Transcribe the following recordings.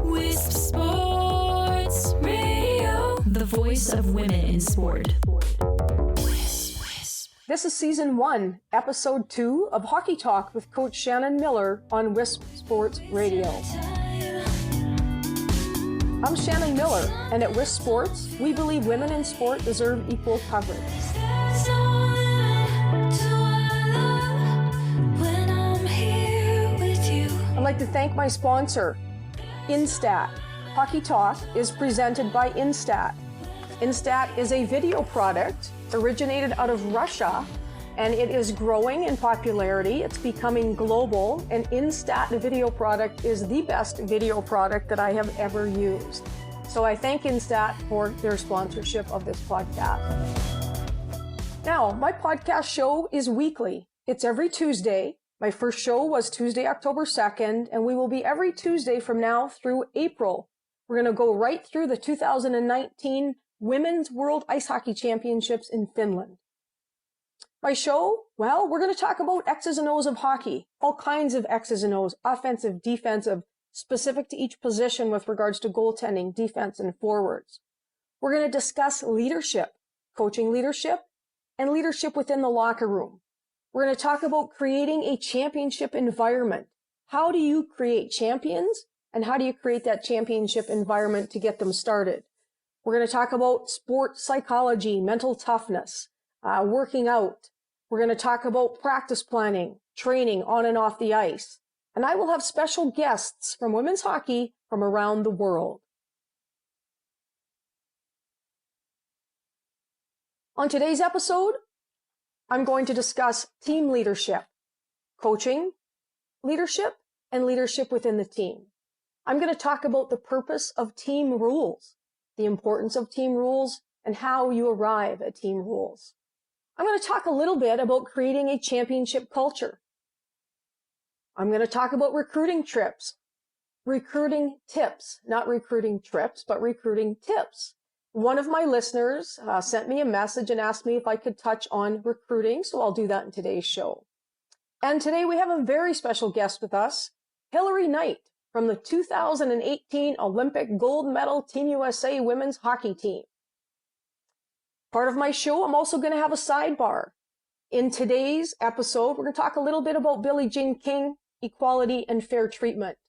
Wisp Sports Radio, the voice of women in sport. This is Season 1, Episode 2 of Hockey Talk with Coach Shannon Miller on Wisp Sports Radio. I'm Shannon Miller, and at Wisp Sports, we believe women in sport deserve equal coverage. I'd like to thank my sponsor, Instat. Hockey Talk is presented by Instat. Instat is a video product originated out of Russia, and it is growing in popularity. It's becoming global, and Instat, the video product, is the best video product that I have ever used. So I thank Instat for their sponsorship of this podcast. Now, my podcast show is weekly. It's every Tuesday. My first show was Tuesday, October 2nd, and we will be every Tuesday from now through April. We're going to go right through the 2019 Women's World Ice Hockey Championships in Finland. My show, well, we're going to talk about X's and O's of hockey, all kinds of X's and O's, offensive, defensive, specific to each position with regards to goaltending, defense, and forwards. We're going to discuss leadership, coaching leadership, and leadership within the locker room. We're going to talk about creating a championship environment. How do you create champions, and how do you create that championship environment to get them started? We're going to talk about sports psychology, mental toughness, working out. We're going to talk about practice planning, training on and off the ice. And I will have special guests from women's hockey from around the world. On today's episode, I'm going to discuss team leadership, coaching, leadership, and leadership within the team. I'm going to talk about the purpose of team rules, the importance of team rules, and how you arrive at team rules. I'm going to talk a little bit about creating a championship culture. I'm going to talk about recruiting tips, not recruiting trips, but recruiting tips. One of my listeners sent me a message and asked me if I could touch on recruiting, so I'll do that in today's show. And today we have a very special guest with us, Hilary Knight, from the 2018 Olympic gold medal Team USA women's hockey team. Part of my show, I'm also going to have a sidebar. In today's episode, we're going to talk a little bit about Billie Jean King, equality, and fair treatment.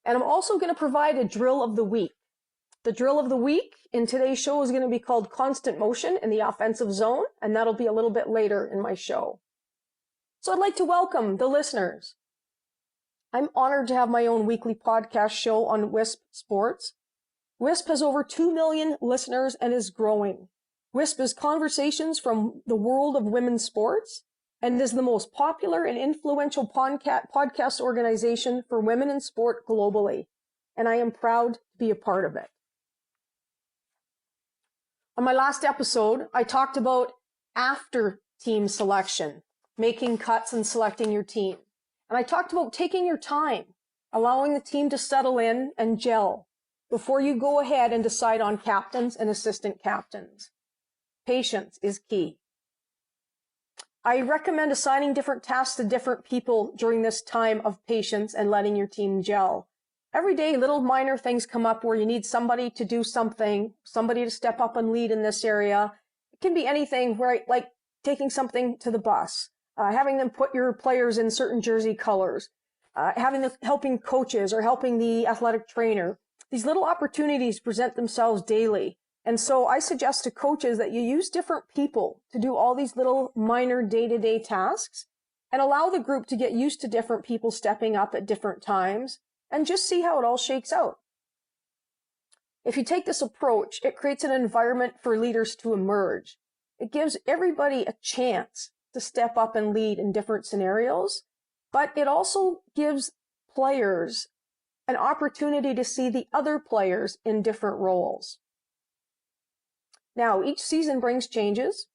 And I'm also going to provide a drill of the week. The drill of the week in today's show is going to be called Constant Motion in the Offensive Zone, and that'll be a little bit later in my show. So I'd like to welcome the listeners. I'm honored to have my own weekly podcast show on Wisp Sports. Wisp has over 2 million listeners and is growing. Wisp is conversations from the world of women's sports, and is the most popular and influential podcast organization for women in sport globally, and I am proud to be a part of it. On my last episode, I talked about after team selection, making cuts and selecting your team. And I talked about taking your time, allowing the team to settle in and gel before you go ahead and decide on captains and assistant captains. Patience is key. I recommend assigning different tasks to different people during this time of patience and letting your team gel. Every day, little minor things come up where you need somebody to do something, somebody to step up and lead in this area. It can be anything, right? Like taking something to the bus, having them put your players in certain jersey colors, helping coaches or helping the athletic trainer. These little opportunities present themselves daily. And so I suggest to coaches that you use different people to do all these little minor day-to-day tasks and allow the group to get used to different people stepping up at different times and just see how it all shakes out. If you take this approach, it creates an environment for leaders to emerge. It gives everybody a chance to step up and lead in different scenarios, but it also gives players an opportunity to see the other players in different roles. Now, each season brings changes.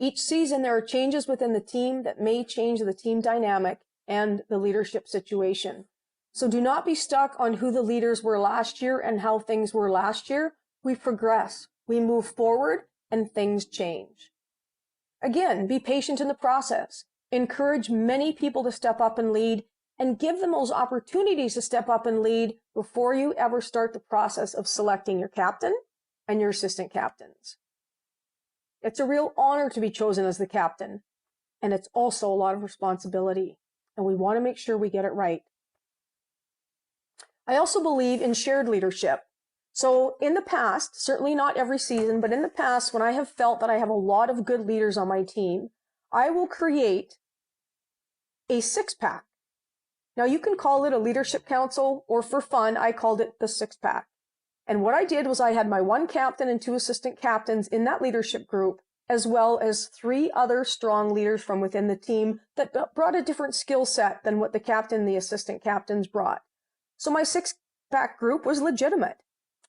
Each season, there are changes within the team that may change the team dynamic and the leadership situation. So do not be stuck on who the leaders were last year and how things were last year. We progress, we move forward, and things change. Again, be patient in the process. Encourage many people to step up and lead, and give them those opportunities to step up and lead before you ever start the process of selecting your captain and your assistant captains. It's a real honor to be chosen as the captain, and it's also a lot of responsibility, and we want to make sure we get it right. I also believe in shared leadership. So in the past, certainly not every season, but in the past, when I have felt that I have a lot of good leaders on my team, I will create a six-pack. Now, you can call it a leadership council, or for fun, I called it the six-pack. And what I did was I had my one captain and two assistant captains in that leadership group, as well as three other strong leaders from within the team that brought a different skill set than what the captain and the assistant captains brought. So my six-pack group was legitimate.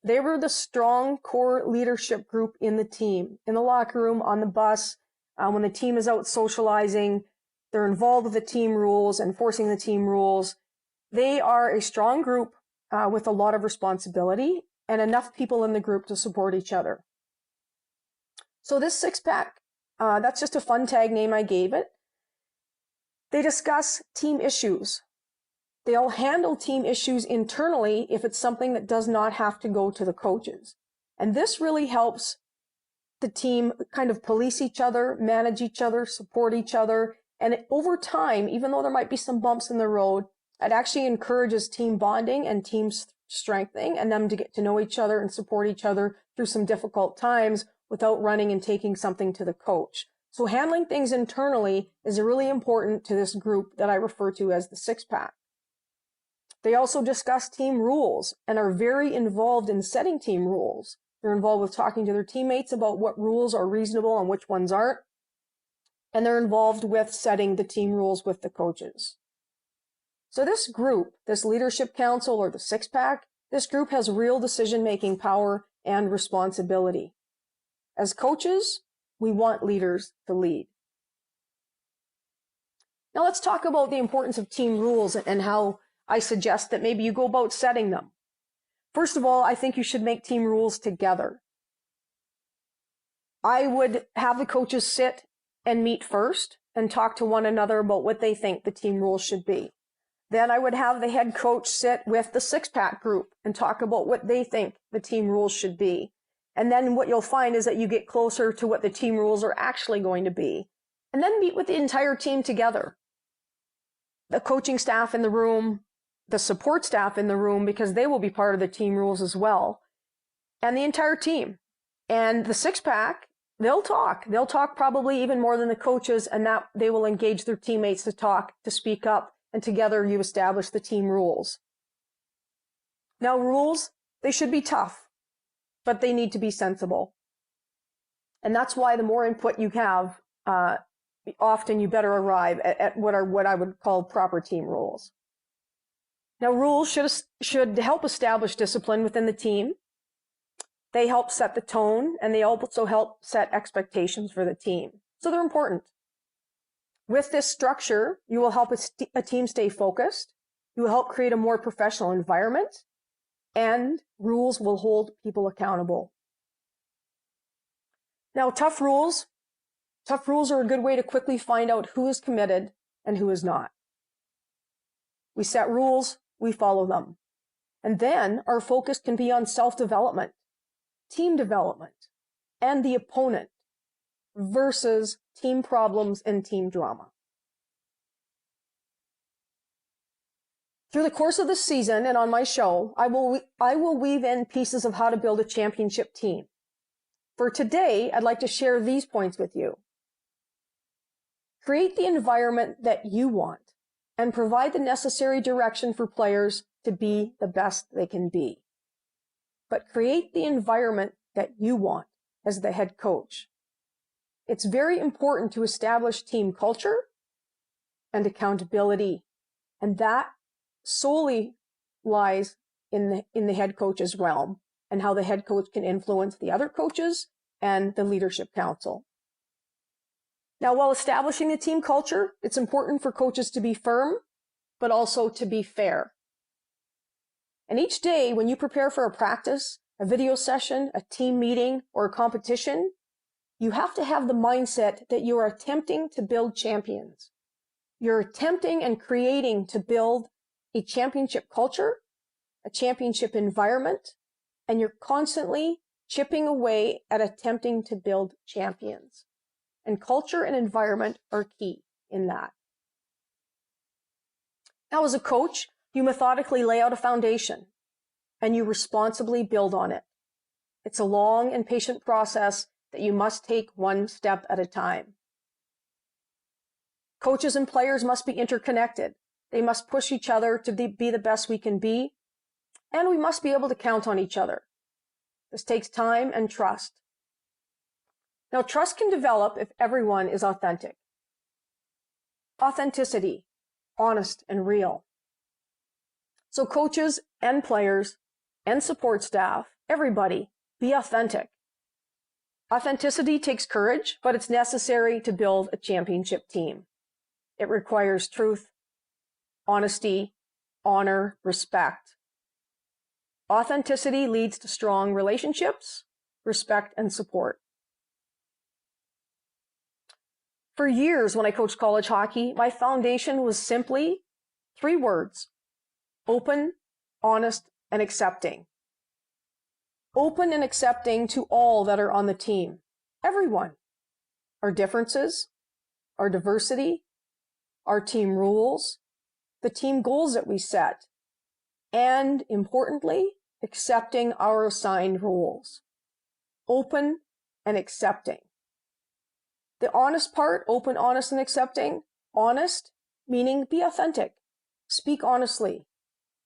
They were the strong core leadership group in the team, in the locker room, on the bus, when the team is out socializing. They're involved with the team rules, enforcing the team rules. They are a strong group with a lot of responsibility and enough people in the group to support each other. So this six-pack, that's just a fun tag name I gave it. They discuss team issues. They'll handle team issues internally if it's something that does not have to go to the coaches. And this really helps the team kind of police each other, manage each other, support each other. And over time, even though there might be some bumps in the road, it actually encourages team bonding and team strengthening and them to get to know each other and support each other through some difficult times without running and taking something to the coach. So handling things internally is really important to this group that I refer to as the six-pack. They also discuss team rules and are very involved in setting team rules. They're involved with talking to their teammates about what rules are reasonable and which ones aren't. And they're involved with setting the team rules with the coaches. So this group, this leadership council or the six-pack, this group has real decision-making power and responsibility. As coaches, we want leaders to lead. Now let's talk about the importance of team rules and how I suggest that maybe you go about setting them. First of all, I think you should make team rules together. I would have the coaches sit and meet first and talk to one another about what they think the team rules should be. Then I would have the head coach sit with the six-pack group and talk about what they think the team rules should be. And then what you'll find is that you get closer to what the team rules are actually going to be. And then meet with the entire team together. The coaching staff in the room, the support staff in the room, because they will be part of the team rules as well, and the entire team. And the six-pack, they'll talk probably even more than the coaches, and that they will engage their teammates to talk, to speak up, and together you establish the team rules. Now rules, they should be tough, but they need to be sensible. And that's why the more input you have, often you better arrive at what I would call proper team rules. Now rules should help establish discipline within the team. They help set the tone, and they also help set expectations for the team. So they're important. With this structure, you will help a team stay focused. You will help create a more professional environment, and rules will hold people accountable. Now, tough rules are a good way to quickly find out who is committed and who is not. We set rules, we follow them. And then our focus can be on self-development, team development, and the opponent versus team problems and team drama. Through the course of the season and on my show, I will weave in pieces of how to build a championship team. For today, I'd like to share these points with you. Create the environment that you want and provide the necessary direction for players to be the best they can be. But create the environment that you want as the head coach. It's very important to establish team culture and accountability, and that solely lies in the head coach's realm and how the head coach can influence the other coaches and the leadership council. Now, while establishing the team culture, it's important for coaches to be firm, but also to be fair. And each day when you prepare for a practice, a video session, a team meeting, or a competition, you have to have the mindset that you are attempting to build champions. You're attempting and creating to build a championship culture, a championship environment, and you're constantly chipping away at attempting to build champions. And culture and environment are key in that. Now, as a coach, you methodically lay out a foundation and you responsibly build on it. It's a long and patient process that you must take one step at a time. Coaches and players must be interconnected. They must push each other to be the best we can be, and we must be able to count on each other. This takes time and trust. Now, trust can develop if everyone is authentic. Authenticity, honest and real. So coaches and players and support staff, everybody, be authentic. Authenticity takes courage, but it's necessary to build a championship team. It requires truth, honesty, honor, respect. Authenticity leads to strong relationships, respect, and support. For years, when I coached college hockey, my foundation was simply 3 words: open, honest, and accepting. Open and accepting to all that are on the team. Everyone. Our differences, our diversity, our team rules, the team goals that we set, and importantly, accepting our assigned roles. Open and accepting. The honest part, open, honest, and accepting. Honest, meaning be authentic. Speak honestly.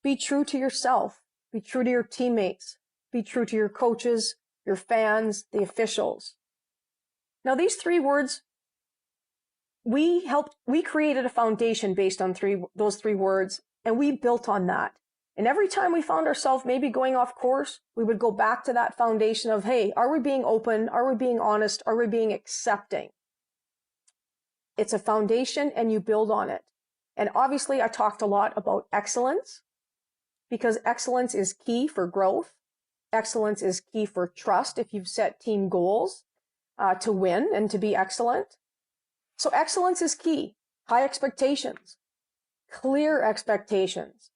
Be true to yourself. Be true to your teammates. Be true to your coaches, your fans, the officials. Now, these 3 words, we created a foundation based on those 3 words, and we built on that. And every time we found ourselves maybe going off course, we would go back to that foundation of, hey, are we being open? Are we being honest? Are we being accepting? It's a foundation and you build on it. And obviously I talked a lot about excellence, because excellence is key for growth. Excellence is key for trust if you've set team goals to win and to be excellent. So excellence is key. High expectations, clear expectations.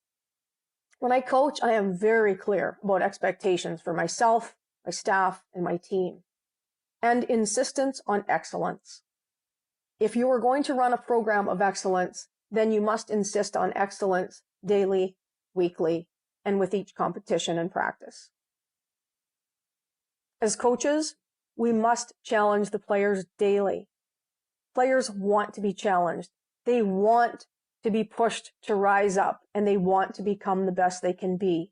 When I coach, I am very clear about expectations for myself, my staff, and my team, and insistence on excellence. If you are going to run a program of excellence, then you must insist on excellence daily, weekly, and with each competition and practice. As coaches, we must challenge the players daily. Players want to be challenged. They want to be pushed to rise up, and they want to become the best they can be.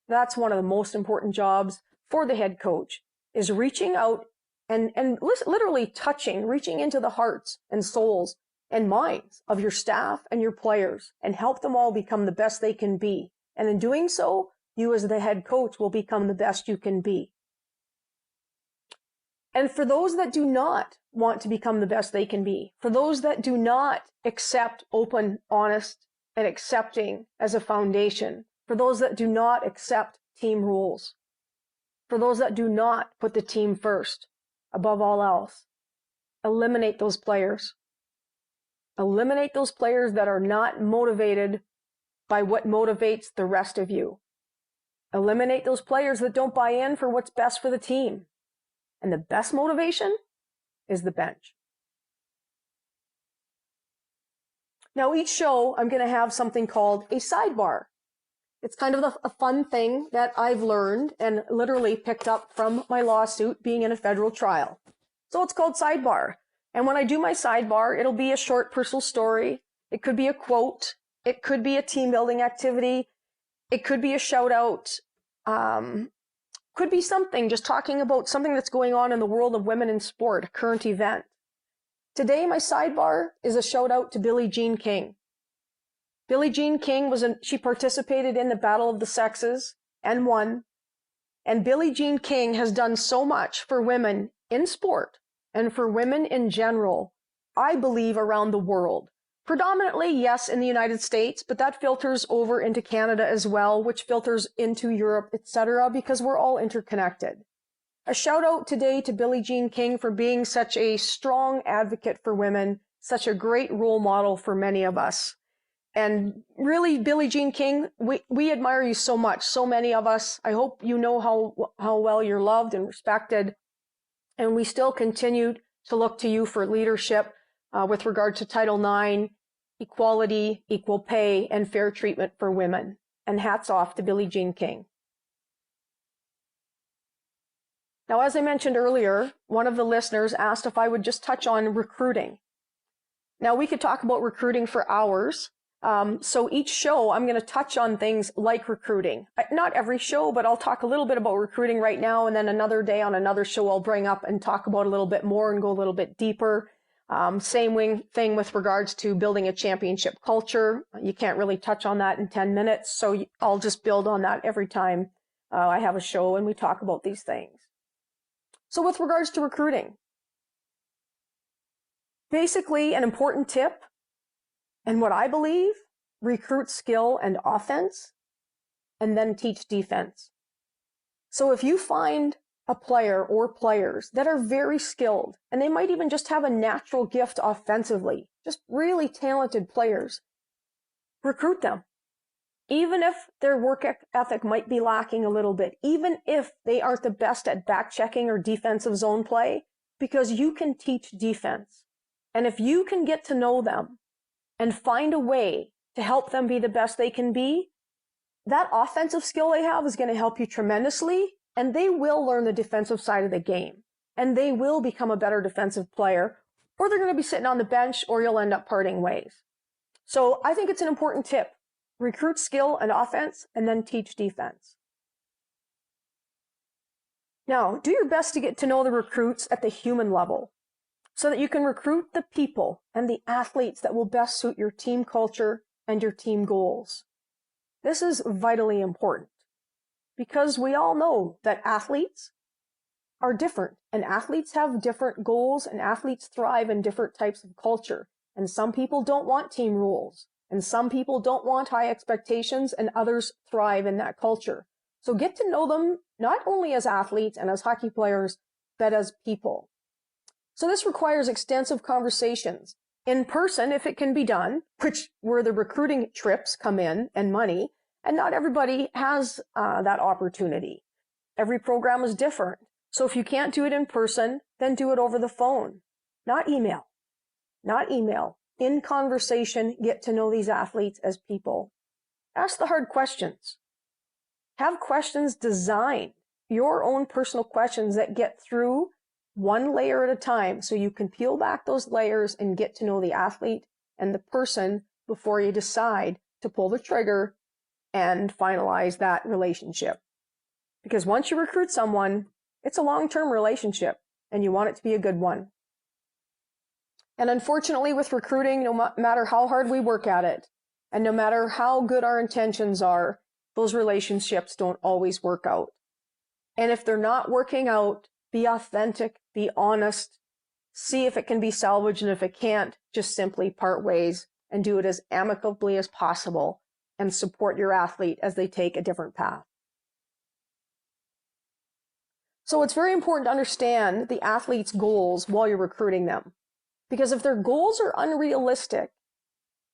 That's one of the most important jobs for the head coach, is reaching out and literally reaching into the hearts and souls and minds of your staff and your players and help them all become the best they can be. And in doing so, you as the head coach will become the best you can be. And for those that do not want to become the best they can be, for those that do not accept open, honest, and accepting as a foundation, for those that do not accept team rules, for those that do not put the team first, above all else, eliminate those players. Eliminate those players that are not motivated by what motivates the rest of you. Eliminate those players that don't buy in for what's best for the team. And the best motivation is the bench. Now, each show, I'm going to have something called a sidebar. It's kind of a fun thing that I've learned and literally picked up from my lawsuit being in a federal trial. So it's called sidebar. And when I do my sidebar, it'll be a short personal story. It could be a quote. It could be a team building activity. It could be a shout out. Could be something, just talking about something that's going on in the world of women in sport, a current event. Today, my sidebar is a shout out to Billie Jean King. Billie Jean King she participated in the Battle of the Sexes and won. And Billie Jean King has done so much for women in sport and for women in general, I believe, around the world. Predominantly, yes, in the United States, but that filters over into Canada as well, which filters into Europe, etc., because we're all interconnected. A shout out today to Billie Jean King for being such a strong advocate for women such a great role model for many of us. And really, Billie Jean King, we admire you so much, so many of us. I hope you know how well you're loved and respected. And we still continue to look to you for leadership with regard to Title IX, equality, equal pay, and fair treatment for women. And hats off to Billie Jean King. Now, as I mentioned earlier, one of the listeners asked if I would just touch on recruiting. Now, we could talk about recruiting for hours. So each show, I'm going to touch on things like recruiting. Not every show, but I'll talk a little bit about recruiting right now, and then another day on another show I'll bring up and talk about a little bit more and go a little bit deeper. Same thing with regards to building a championship culture. You can't really touch on that in 10 minutes, so I'll just build on that every time I have a show and we talk about these things. So with regards to recruiting, basically an important tip, and what I believe, recruit skill and offense, and then teach defense. So if you find a player or players that are very skilled, and they might even just have a natural gift offensively, just really talented players, recruit them. Even if their work ethic might be lacking a little bit, even if they aren't the best at back checking or defensive zone play, because you can teach defense. And if you can get to know them and find a way to help them be the best they can be, that offensive skill they have is going to help you tremendously, and they will learn the defensive side of the game, and they will become a better defensive player, or they're going to be sitting on the bench, or you'll end up parting ways. So I think it's an important tip. Recruit skill and offense, and then teach defense. Now, do your best to get to know the recruits at the human level so that you can recruit the people and the athletes that will best suit your team culture and your team goals. This is vitally important because we all know that athletes are different, and athletes have different goals, and athletes thrive in different types of culture. And some people don't want team rules. And some people don't want high expectations, and others thrive in that culture. So get to know them not only as athletes and as hockey players, but as people. So this requires extensive conversations in person if it can be done, which where the recruiting trips come in and money, and not everybody has that opportunity. Every program is different. So if you can't do it in person, then do it over the phone, not email. In conversation, get to know these athletes as people. Ask the hard questions. Have questions designed, your own personal questions that get through one layer at a time so you can peel back those layers and get to know the athlete and the person before you decide to pull the trigger and finalize that relationship. Because once you recruit someone, it's a long-term relationship and you want it to be a good one. And unfortunately, with recruiting, no matter how hard we work at it, and no matter how good our intentions are, those relationships don't always work out. And if they're not working out, be authentic, be honest, see if it can be salvaged, and if it can't, just simply part ways and do it as amicably as possible and support your athlete as they take a different path. So it's very important to understand the athlete's goals while you're recruiting them. Because if their goals are unrealistic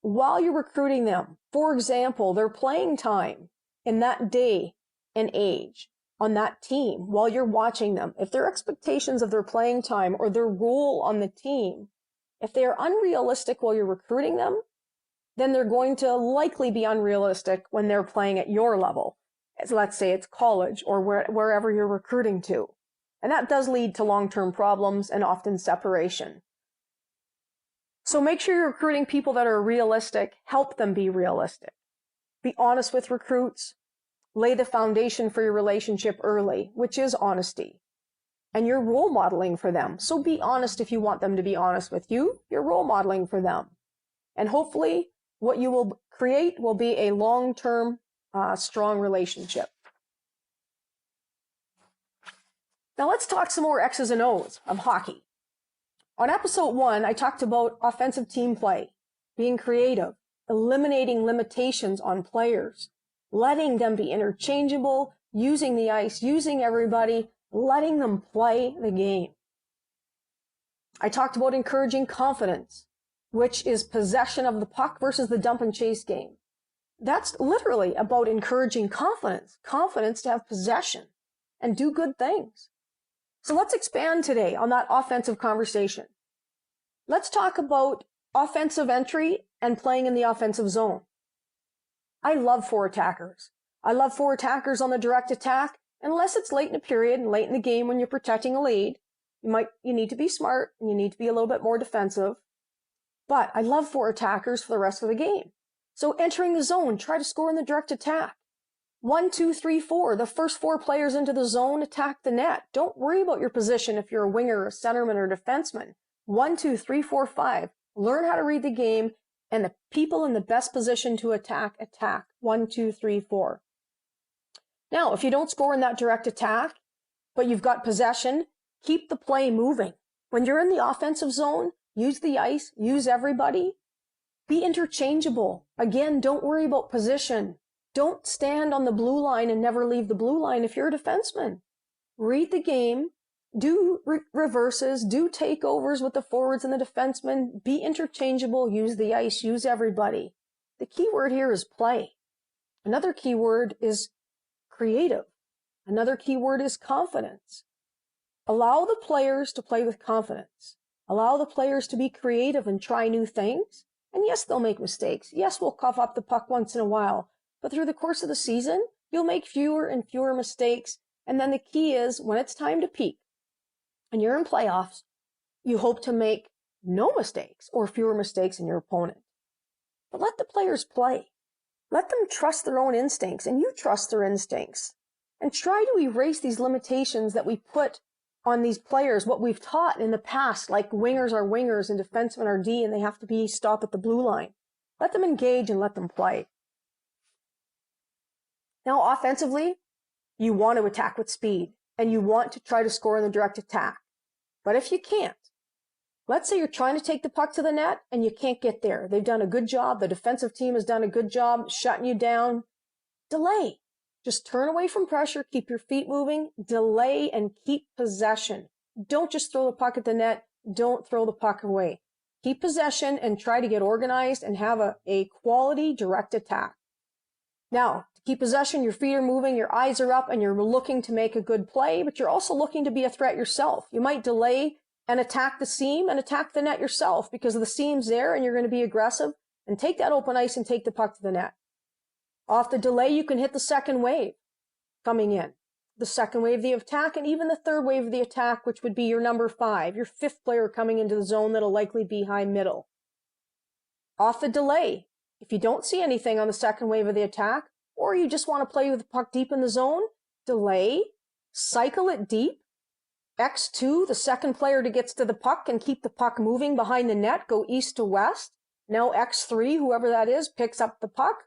while you're recruiting them, for example, their playing time in that day and age on that team while you're watching them, if their expectations of their playing time or their role on the team, if they are unrealistic while you're recruiting them, then they're going to likely be unrealistic when they're playing at your level. Let's say it's college or wherever you're recruiting to. And that does lead to long-term problems and often separation. So make sure you're recruiting people that are realistic. Help them be realistic. Be honest with recruits. Lay the foundation for your relationship early, which is honesty. And you're role modeling for them. So be honest if you want them to be honest with you. You're role modeling for them. And hopefully what you will create will be a long-term, strong relationship. Now let's talk some more X's and O's of hockey. On episode 1, I talked about offensive team play, being creative, eliminating limitations on players, letting them be interchangeable, using the ice, using everybody, letting them play the game. I talked about encouraging confidence, which is possession of the puck versus the dump and chase game. That's literally about encouraging confidence to have possession and do good things. So let's expand today on that offensive conversation. Let's talk about offensive entry and playing in the offensive zone. I love four attackers. I love four attackers on the direct attack, unless it's late in a period and late in the game when you're protecting a lead. You need to be smart and you need to be a little bit more defensive. But I love four attackers for the rest of the game. So entering the zone, try to score in the direct attack. 1, 2, 3, 4. The first four players into the zone attack the net. Don't worry about your position if you're a winger, a centerman, or a defenseman. 1, 2, 3, 4, 5. Learn how to read the game, and the people in the best position to attack. 1, 2, 3, 4. Now, if you don't score in that direct attack, but you've got possession, keep the play moving. When you're in the offensive zone, use the ice, use everybody. Be interchangeable. Again, don't worry about position. Don't stand on the blue line and never leave the blue line if you're a defenseman. Read the game, do reverses, do takeovers with the forwards and the defensemen. Be interchangeable, use the ice, use everybody. The key word here is play. Another key word is creative. Another key word is confidence. Allow the players to play with confidence. Allow the players to be creative and try new things. And yes, they'll make mistakes. Yes, we'll cough up the puck once in a while. But through the course of the season, you'll make fewer and fewer mistakes. And then the key is when it's time to peak and you're in playoffs, you hope to make no mistakes or fewer mistakes than your opponent. But let the players play. Let them trust their own instincts and you trust their instincts. And try to erase these limitations that we put on these players, what we've taught in the past, like wingers are wingers and defensemen are D and they have to stop at the blue line. Let them engage and let them play. Now, offensively, you want to attack with speed and you want to try to score in the direct attack. But if you can't, let's say you're trying to take the puck to the net and you can't get there. They've done a good job. The defensive team has done a good job shutting you down. Delay. Just turn away from pressure, keep your feet moving, delay, and keep possession. Don't just throw the puck at the net. Don't throw the puck away. Keep possession and try to get organized and have a quality direct attack. Now, to keep possession, your feet are moving, your eyes are up, and you're looking to make a good play, but you're also looking to be a threat yourself. You might delay and attack the seam and attack the net yourself because the seam's there and you're going to be aggressive and take that open ice and take the puck to the net. Off the delay, you can hit the second wave coming in. The second wave of the attack and even the third wave of the attack, which would be your number 5, your 5th player coming into the zone that'll likely be high middle. Off the delay, if you don't see anything on the second wave of the attack, or you just want to play with the puck deep in the zone, delay, cycle it deep. X2, the second player that gets to the puck and keep the puck moving behind the net, go east to west. Now X3, whoever that is, picks up the puck.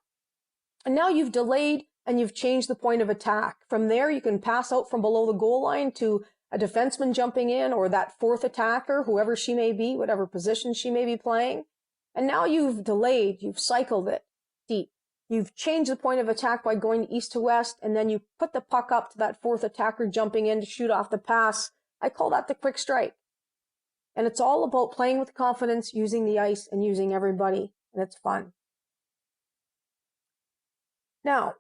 And now you've delayed and you've changed the point of attack. From there, you can pass out from below the goal line to a defenseman jumping in or that 4th attacker, whoever she may be, whatever position she may be playing. And now you've delayed, you've cycled it deep. You've changed the point of attack by going east to west, and then you put the puck up to that 4th attacker jumping in to shoot off the pass. I call that the quick strike. And it's all about playing with confidence, using the ice, and using everybody, and it's fun. Now,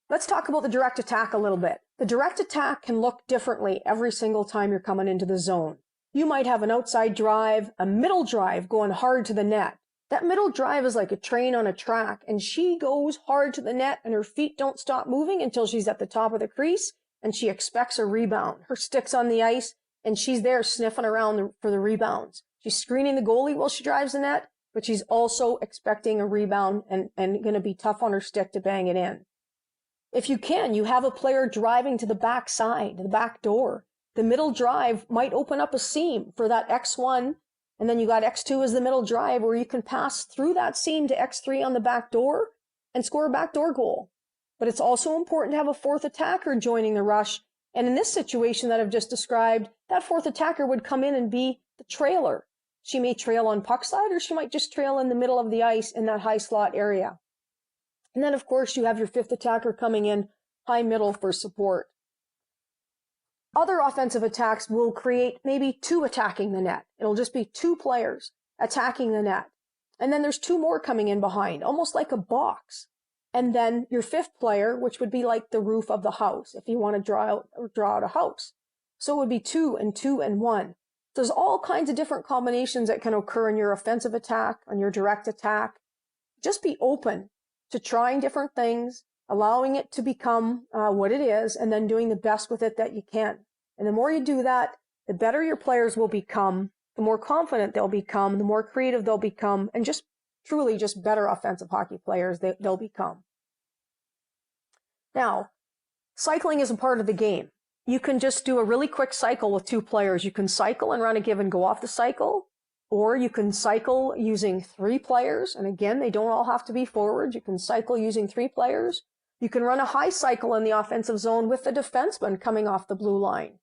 let's talk about the direct attack a little bit. The direct attack can look differently every single time you're coming into the zone. You might have an outside drive, a middle drive going hard to the net. That middle drive is like a train on a track, and she goes hard to the net, and her feet don't stop moving until she's at the top of the crease, and she expects a rebound. Her stick's on the ice, and she's there sniffing around for the rebounds. She's screening the goalie while she drives the net, but she's also expecting a rebound and going to be tough on her stick to bang it in. If you can, you have a player driving to the back side, the back door. The middle drive might open up a seam for that X1, and then you got X2 as the middle drive where you can pass through that seam to X3 on the back door and score a backdoor goal. But it's also important to have a 4th attacker joining the rush. And in this situation that I've just described, that 4th attacker would come in and be the trailer. She may trail on puck side, or she might just trail in the middle of the ice in that high slot area. And then, of course, you have your 5th attacker coming in high middle for support. Other offensive attacks will create maybe 2 attacking the net. It'll just be 2 players. attacking the net. And then there's two more coming in behind, almost like a box. And then your fifth player, which would be like the roof of the house, if you want to draw out a house. So it would be 2 and 2 and 1. There's all kinds of different combinations that can occur in your offensive attack, on your direct attack. Just be open to trying different things, allowing it to become what it is, and then doing the best with it that you can. And the more you do that, the better your players will become, the more confident they'll become, the more creative they'll become, and just truly just better offensive hockey players they'll become. Now, cycling is a part of the game. You can just do a really quick cycle with 2 players. You can cycle and run a give and go off the cycle, or you can cycle using 3 players. And again, they don't all have to be forwards. You can cycle using 3 players. You can run a high cycle in the offensive zone with the defenseman coming off the blue line.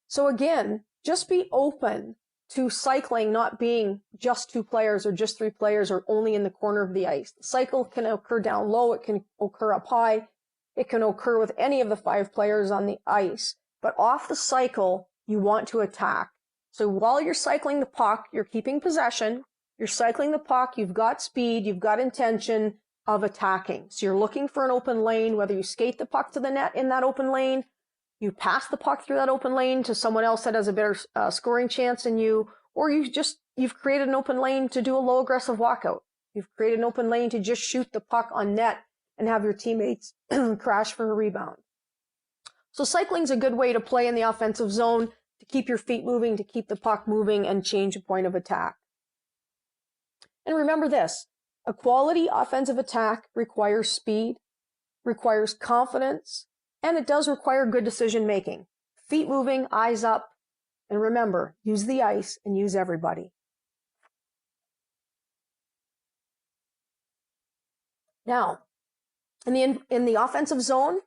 So again, just be open to cycling not being just 2 players or just 3 players or only in the corner of the ice. The cycle can occur down low. It can occur up high. It can occur with any of the 5 players on the ice. But off the cycle, you want to attack. So while you're cycling the puck, you're keeping possession. You're cycling the puck. You've got speed. You've got intention of attacking. So you're looking for an open lane, whether you skate the puck to the net in that open lane, you pass the puck through that open lane to someone else that has a better scoring chance than you, or you've created an open lane to do a low aggressive walkout. You've created an open lane to just shoot the puck on net and have your teammates crash for a rebound. So cycling's a good way to play in the offensive zone, to keep your feet moving, to keep the puck moving, and change a point of attack. And remember this, a quality offensive attack requires speed, requires confidence, and it does require good decision making. Feet moving, eyes up, and remember, use the ice and use everybody. Now, in the offensive zone,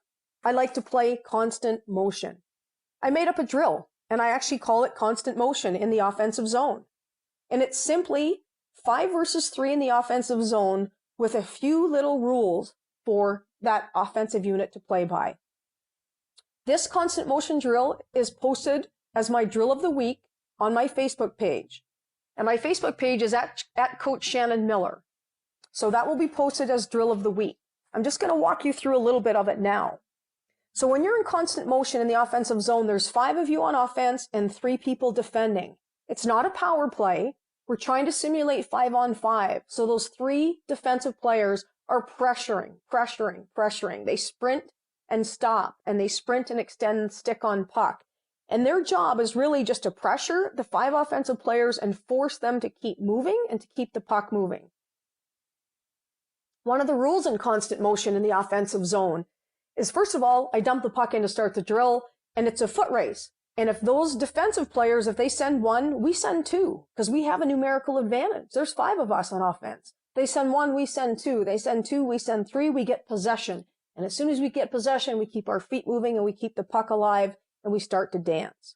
I like to play constant motion. I made up a drill, and I actually call it constant motion in the offensive zone. And it's simply 5 versus 3 in the offensive zone with a few little rules for that offensive unit to play by. This constant motion drill is posted as my drill of the week on my Facebook page. And my Facebook page is at Coach Shannon Miller. So that will be posted as drill of the week. I'm just going to walk you through a little bit of it now. So when you're in constant motion in the offensive zone, there's 5 of you on offense and 3 people defending. It's not a power play. We're trying to simulate 5-on-5. So those 3 defensive players are pressuring. They sprint and stop, and they sprint and extend stick on puck. And their job is really just to pressure the 5 offensive players and force them to keep moving and to keep the puck moving. One of the rules in constant motion in the offensive zone is, first of all, I dump the puck in to start the drill, and it's a foot race. And if those defensive players, if they send 1, we send 2, because we have a numerical advantage. There's 5 of us on offense. They send 1, we send 2. They send 2, we send 3, we get possession. And as soon as we get possession, we keep our feet moving and we keep the puck alive and we start to dance.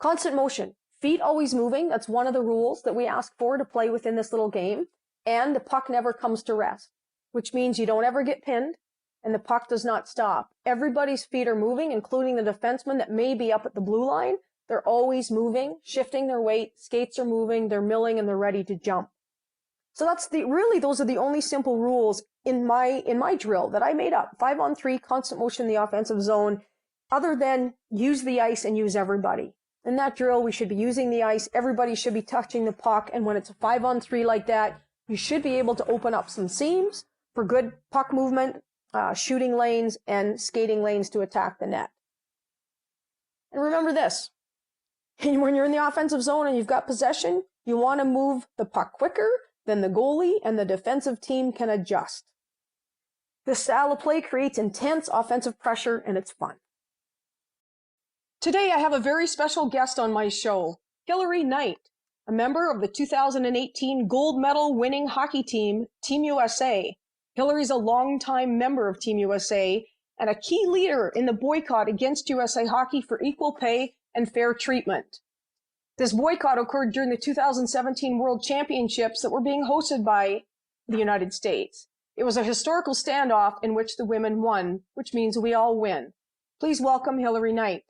Constant motion. Feet always moving. That's one of the rules that we ask for to play within this little game. And the puck never comes to rest, which means you don't ever get pinned and the puck does not stop. Everybody's feet are moving, including the defenseman that may be up at the blue line. They're always moving, shifting their weight. Skates are moving, they're milling, and they're ready to jump. So those are the only simple rules in my drill that I made up. 5-on-3, constant motion in the offensive zone, other than use the ice and use everybody. In that drill, we should be using the ice. Everybody should be touching the puck. And when it's a 5-on-3 like that, you should be able to open up some seams for good puck movement, shooting lanes, and skating lanes to attack the net. And remember this, when you're in the offensive zone and you've got possession, you want to move the puck quicker than the goalie and the defensive team can adjust. This style of play creates intense offensive pressure, and it's fun. Today I have a very special guest on my show, Hilary Knight, a member of the 2018 gold medal winning hockey team, Team USA. Hilary's a longtime member of Team USA and a key leader in the boycott against USA Hockey for equal pay and fair treatment. This boycott occurred during the 2017 World Championships that were being hosted by the United States. It was a historical standoff in which the women won, which means we all win. Please welcome Hilary Knight.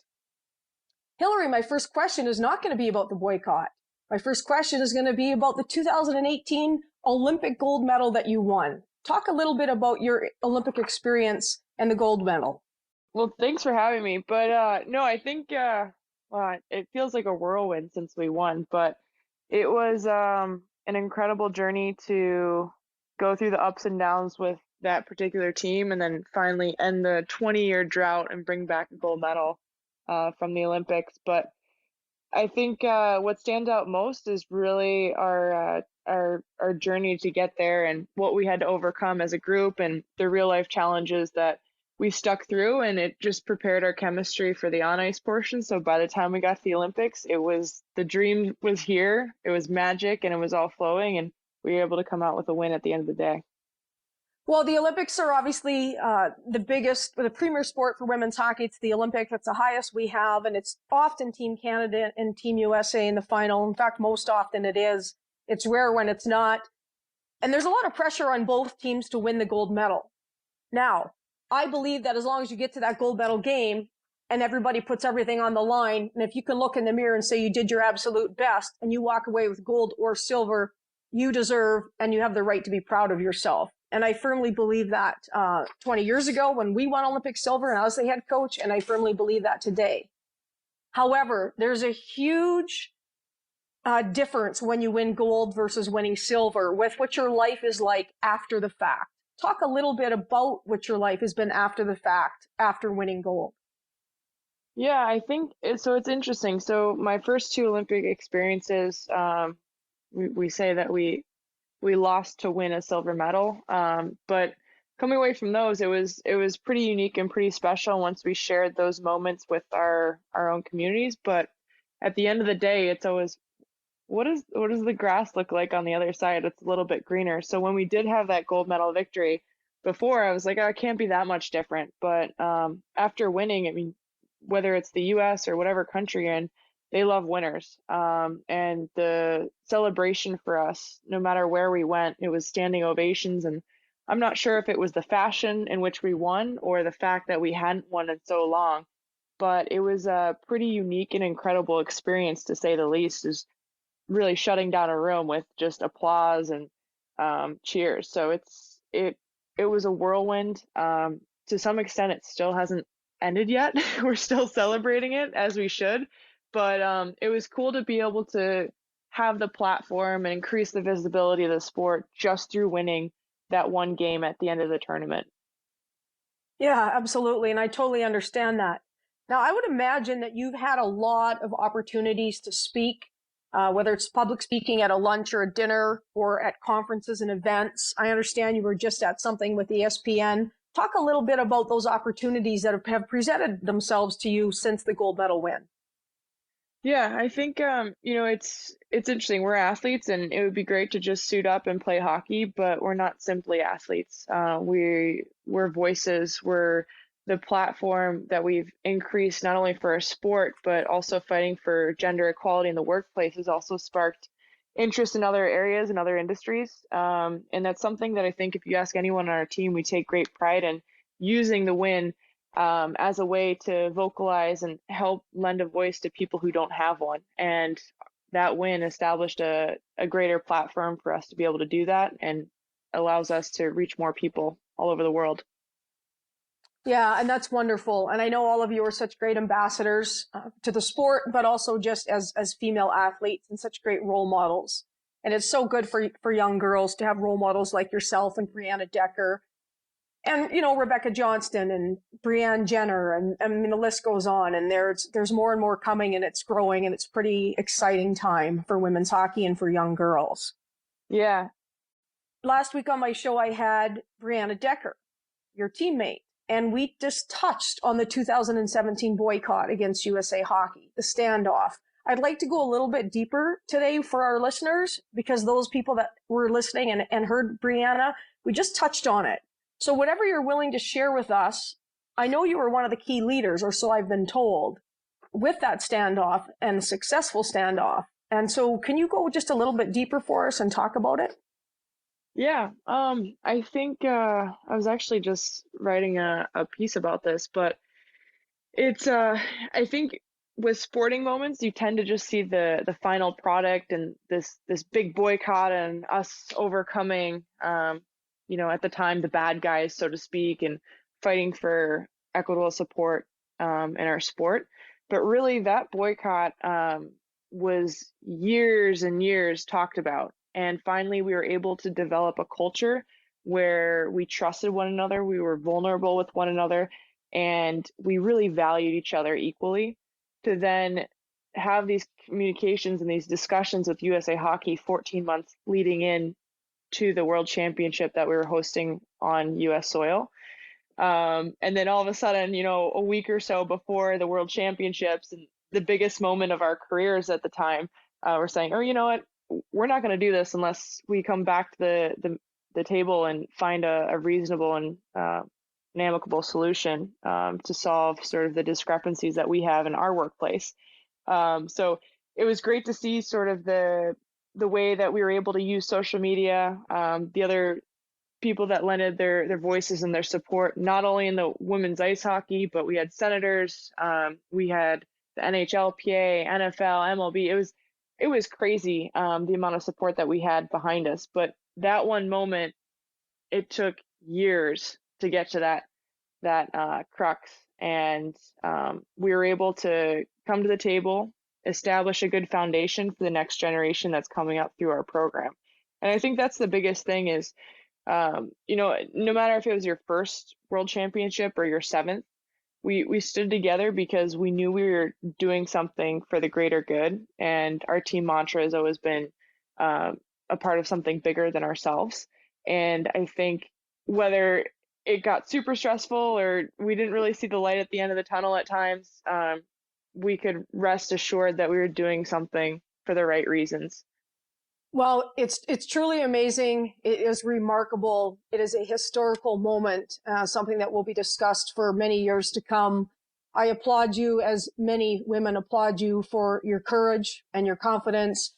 Hilary, my first question is not going to be about the boycott. My first question is going to be about the 2018 Olympic gold medal that you won. Talk a little bit about your Olympic experience and the gold medal. Well, thanks for having me. But no, I think it feels like a whirlwind since we won, but it was an incredible journey to go through the ups and downs with that particular team and then finally end the 20-year drought and bring back a gold medal from the Olympics. But I think what stands out most is really our journey to get there and what we had to overcome as a group and the real life challenges that we stuck through, and it just prepared our chemistry for the on ice portion. So by the time we got to the Olympics, the dream was here, it was magic, and it was all flowing, and we were able to come out with a win at the end of the day. Well, the Olympics are obviously the premier sport for women's hockey. It's the Olympics. It's the highest we have, and it's often Team Canada and Team USA in the final. In fact, most often it is. It's rare when it's not. And there's a lot of pressure on both teams to win the gold medal. Now, I believe that as long as you get to that gold medal game and everybody puts everything on the line, and if you can look in the mirror and say you did your absolute best and you walk away with gold or silver, you deserve and you have the right to be proud of yourself. And I firmly believe that 20 years ago when we won Olympic silver and I was the head coach, and I firmly believe that today. However, there's a huge difference when you win gold versus winning silver with what your life is like after the fact. Talk a little bit about what your life has been after the fact, after winning gold. Yeah, I think so. It's interesting. So my first two Olympic experiences, we say that we lost to win a silver medal. But coming away from those, it was pretty unique and pretty special once we shared those moments with our own communities. But at the end of the day, it's always, what does the grass look like on the other side? It's a little bit greener. So when we did have that gold medal victory before, I was like, oh, it can't be that much different. But after winning, I mean, whether it's the US or whatever country you're in, they love winners. And the celebration for us, no matter where we went, it was standing ovations. And I'm not sure if it was the fashion in which we won or the fact that we hadn't won in so long, but it was a pretty unique and incredible experience, to say the least, is really shutting down a room with just applause and cheers. So it was a whirlwind. To some extent, it still hasn't ended yet. We're still celebrating it as we should. But it was cool to be able to have the platform and increase the visibility of the sport just through winning that one game at the end of the tournament. Yeah, absolutely. And I totally understand that. Now, I would imagine that you've had a lot of opportunities to speak, whether it's public speaking at a lunch or a dinner or at conferences and events. I understand you were just at something with ESPN. Talk a little bit about those opportunities that have presented themselves to you since the gold medal win. Yeah, I think it's interesting. We're athletes, and it would be great to just suit up and play hockey, but we're not simply athletes. We're voices. We're the platform that we've increased not only for our sport, but also fighting for gender equality in the workplace has also sparked interest in other areas and other industries. And that's something that I think if you ask anyone on our team, we take great pride in using the win as a way to vocalize and help lend a voice to people who don't have one. And that win established a greater platform for us to be able to do that and allows us to reach more people all over the world. Yeah, and that's wonderful. And I know all of you are such great ambassadors to the sport, but also just as female athletes and such great role models. And it's so good for young girls to have role models like yourself and Brianna Decker and, Rebecca Johnston and Brianne Jenner. And I mean, the list goes on. And there's more and more coming, and it's growing, and it's pretty exciting time for women's hockey and for young girls. Yeah. Last week on my show, I had Brianna Decker, your teammate. And we just touched on the 2017 boycott against USA Hockey, the standoff. I'd like to go a little bit deeper today for our listeners, because those people that were listening and heard Brianna, we just touched on it. So whatever you're willing to share with us, I know you were one of the key leaders, or so I've been told, with that standoff and a successful standoff. And so can you go just a little bit deeper for us and talk about it? Yeah, I think I was actually just writing a piece about this, but it's I think with sporting moments, you tend to just see the final product and this big boycott and us overcoming, at the time, the bad guys, so to speak, and fighting for equitable support in our sport. But really, that boycott was years and years talked about. And finally, we were able to develop a culture where we trusted one another, we were vulnerable with one another, and we really valued each other equally. To then have these communications and these discussions with USA Hockey 14 months leading in to the World Championship that we were hosting on US soil. And then all of a sudden, a week or so before the World Championships and the biggest moment of our careers at the time, we're saying, oh, you know what, we're not going to do this unless we come back to the table and find a reasonable and an amicable solution to solve sort of the discrepancies that we have in our workplace. So it was great to see sort of the way that we were able to use social media, the other people that lended their voices and their support, not only in the women's ice hockey, but we had senators, we had the NHLPA, NFL, MLB. It was crazy, the amount of support that we had behind us. But that one moment, it took years to get to that crux, and we were able to come to the table, establish a good foundation for the next generation that's coming up through our program. And I think that's the biggest thing is, no matter if it was your first World Championship or your seventh, we stood together because we knew we were doing something for the greater good. And our team mantra has always been a part of something bigger than ourselves. And I think whether it got super stressful or we didn't really see the light at the end of the tunnel at times, we could rest assured that we were doing something for the right reasons. Well, it's truly amazing. It is remarkable. It is a historical moment, something that will be discussed for many years to come. I applaud you, as many women applaud you, for your courage and your confidence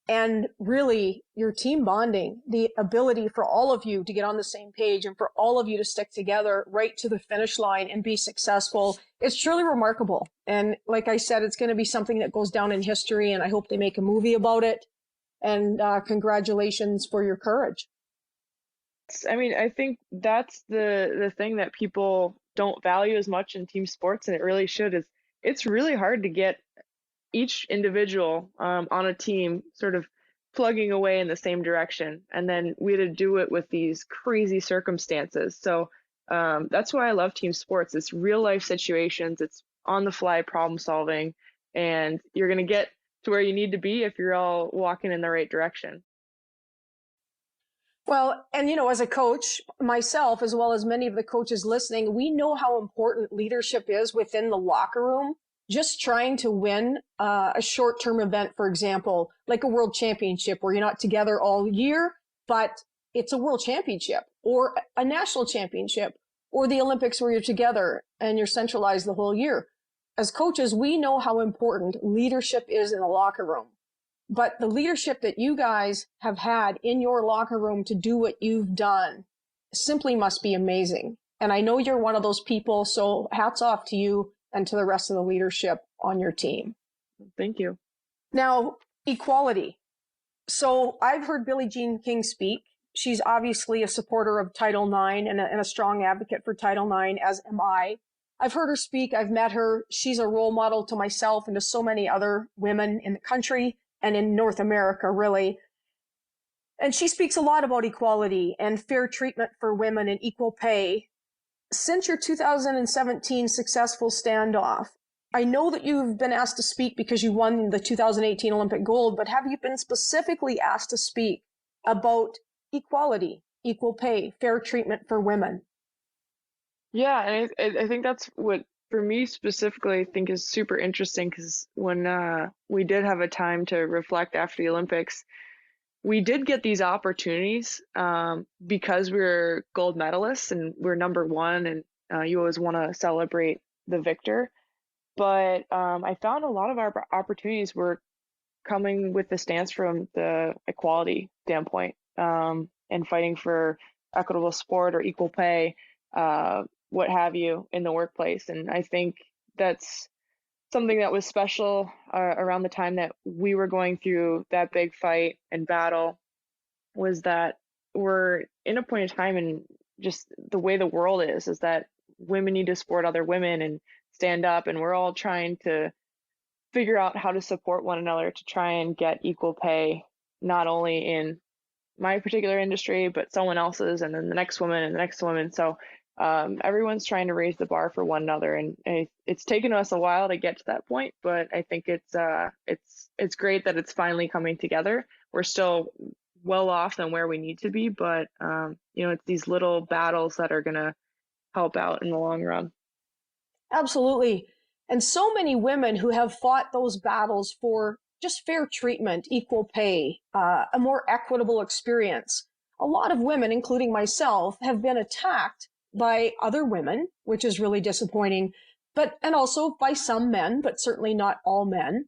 and really your team bonding, the ability for all of you to get on the same page and for all of you to stick together right to the finish line and be successful. It's truly remarkable. And like I said, it's going to be something that goes down in history, and I hope they make a movie about it. And congratulations for your courage. I mean, I think that's the thing that people don't value as much in team sports, and it really should, is it's really hard to get each individual on a team sort of plugging away in the same direction. And then we had to do it with these crazy circumstances. So that's why I love team sports. It's real life situations. It's on the fly problem solving, and you're going to get to where you need to be if you're all walking in the right direction. Well, and as a coach myself, as well as many of the coaches listening, we know how important leadership is within the locker room. Just trying to win a short-term event, for example, like a world championship where you're not together all year, but it's a world championship or a national championship or the Olympics where you're together and you're centralized the whole year. As coaches, we know how important leadership is in the locker room. But the leadership that you guys have had in your locker room to do what you've done simply must be amazing. And I know you're one of those people, so hats off to you and to the rest of the leadership on your team. Thank you. Now, equality. So I've heard Billie Jean King speak. She's obviously a supporter of Title IX and a strong advocate for Title IX, as am I. I've heard her speak. I've met her. She's a role model to myself and to so many other women in the country and in North America, really. And she speaks a lot about equality and fair treatment for women and equal pay. Since your 2017 successful standoff, I know that you've been asked to speak because you won the 2018 Olympic gold, but have you been specifically asked to speak about equality, equal pay, fair treatment for women? Yeah, and I think that's what, for me specifically, I think is super interesting, because when we did have a time to reflect after the Olympics, we did get these opportunities because we were gold medalists and we're number one, and you always want to celebrate the victor. But I found a lot of our opportunities were coming with the stance from the equality standpoint, and fighting for equitable sport or equal pay, what have you, in the workplace. And I think that's something that was special around the time that we were going through that big fight and battle was that we're in a point in time, and just the way the world is that women need to support other women and stand up, and we're all trying to figure out how to support one another to try and get equal pay, not only in my particular industry, but someone else's, and then the next woman and the next woman. So everyone's trying to raise the bar for one another, and it's taken us a while to get to that point, but I think it's great that it's finally coming together. We're still well off than where we need to be, but it's these little battles that are going to help out in the long run. Absolutely. And so many women who have fought those battles for just fair treatment, equal pay, a more equitable experience. A lot of women, including myself, have been attacked by other women, which is really disappointing, and also by some men, but certainly not all men.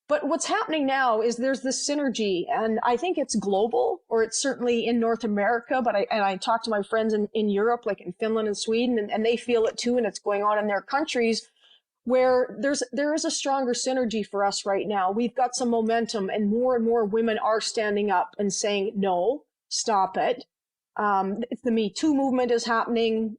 But what's happening now is there's this synergy, and I think it's global, or it's certainly in North America, but I talk to my friends in Europe, like in Finland and Sweden, and they feel it too, and it's going on in their countries, where there is a stronger synergy for us right now. We've got some momentum, and more women are standing up and saying, no, stop it. The Me Too movement is happening.